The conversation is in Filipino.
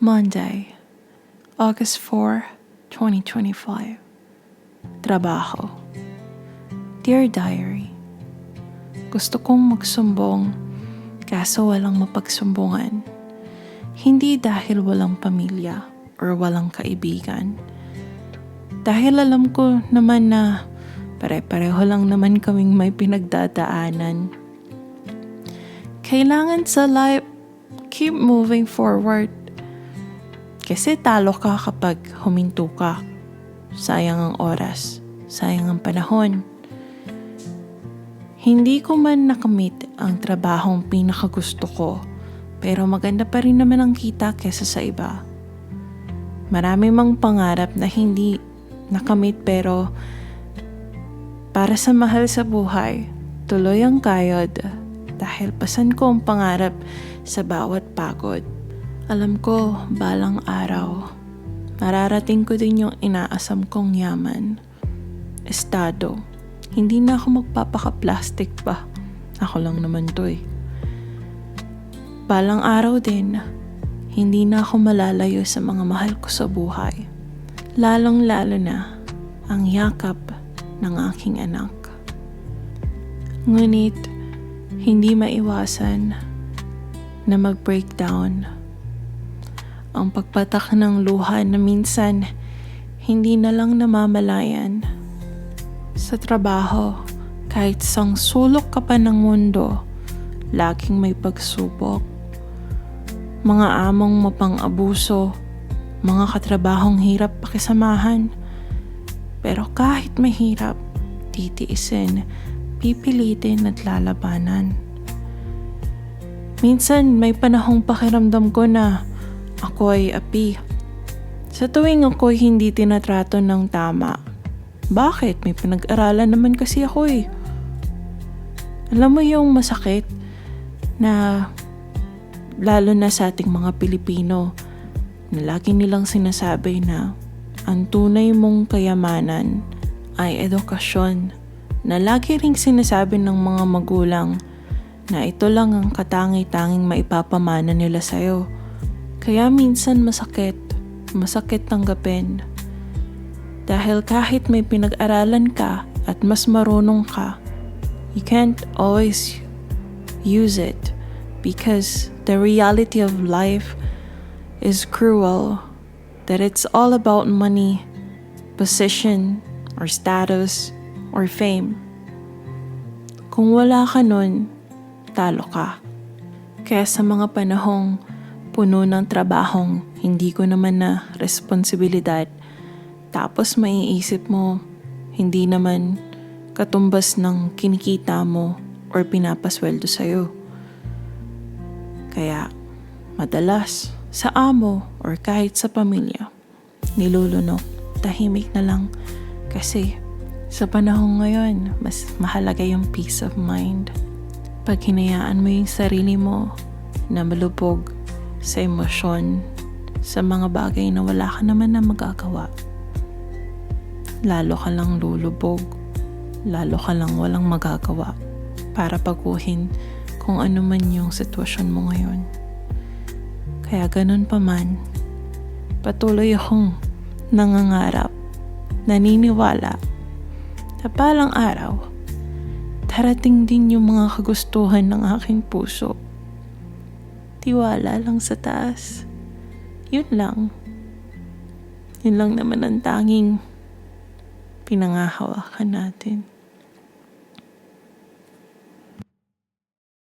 Monday, August 4, 2025. Trabaho. Dear Diary, gusto kong magsumbong kaso walang mapagsumbungan. Hindi dahil walang pamilya or walang kaibigan. Dahil alam ko naman na pare-pareho lang naman kaming may pinagdadaanan. Kailangan sa life, keep moving forward. Kasi talo ka kapag huminto ka. Sayang ang oras, sayang ang panahon. Hindi ko man nakamit ang trabahong pinakagusto ko, pero maganda pa rin naman ang kita kesa sa iba. Marami mang pangarap na hindi nakamit pero para sa mahal sa buhay, tuloy ang kayod dahil pasan ko ang pangarap sa bawat pagod. Alam ko, balang araw, mararating ko din yung inaasam kong yaman. Estado. Hindi na ako magpapaka-plastic pa. Ako lang naman to eh. Balang araw din, hindi na ako malalayo sa mga mahal ko sa buhay. Lalong-lalo na ang yakap ng aking anak. Ngunit, hindi maiwasan na mag-breakdown. Ang pagpatak ng luha na minsan hindi na lang namamalayan. Sa trabaho, kahit sang sulok ka pa ng mundo, laging may pagsubok. Mga among mapang-abuso, mga katrabahong hirap pakisamahan. Pero kahit mahirap, titiisin, pipilitin at lalabanan. Minsan may panahong pakiramdam ko na ako ay api. Sa tuwing ako'y hindi tinatrato ng tama. Bakit? May pinag-aralan naman kasi ako eh. Alam mo yung masakit na lalo na sa ating mga Pilipino na lagi nilang sinasabi na ang tunay mong kayamanan ay edukasyon, na lagi ring sinasabi ng mga magulang na ito lang ang katangi-tanging maipapamana nila sa'yo. Kaya minsan masakit tanggapin. Dahil kahit may pinag-aralan ka at mas marunong ka, you can't always use it because the reality of life is cruel, that it's all about money, position, or status, or fame. Kung wala ka nun, talo ka. Kaya sa mga panahong puno ng trabahong hindi ko naman na responsibilidad, tapos maiisip mo, hindi naman katumbas ng kinikita mo or pinapasweldo sa'yo. Kaya, madalas sa amo or kahit sa pamilya, nilulunok, tahimik na lang kasi sa panahon ngayon, mas mahalaga yung peace of mind. Pag hinayaan mo yung sarili mo na malubog sa emosyon, sa mga bagay na wala ka naman na magagawa, lalo ka lang lulubog, lalo ka lang walang magagawa para paguhin kung ano man yung sitwasyon mo ngayon. Kaya ganun pa man, patuloy akong nangangarap, naniniwala na balang araw, darating din yung mga kagustuhan ng aking puso. Tiwala lang sa taas. Yun lang. Yun lang naman ang tanging pinangahawakan natin.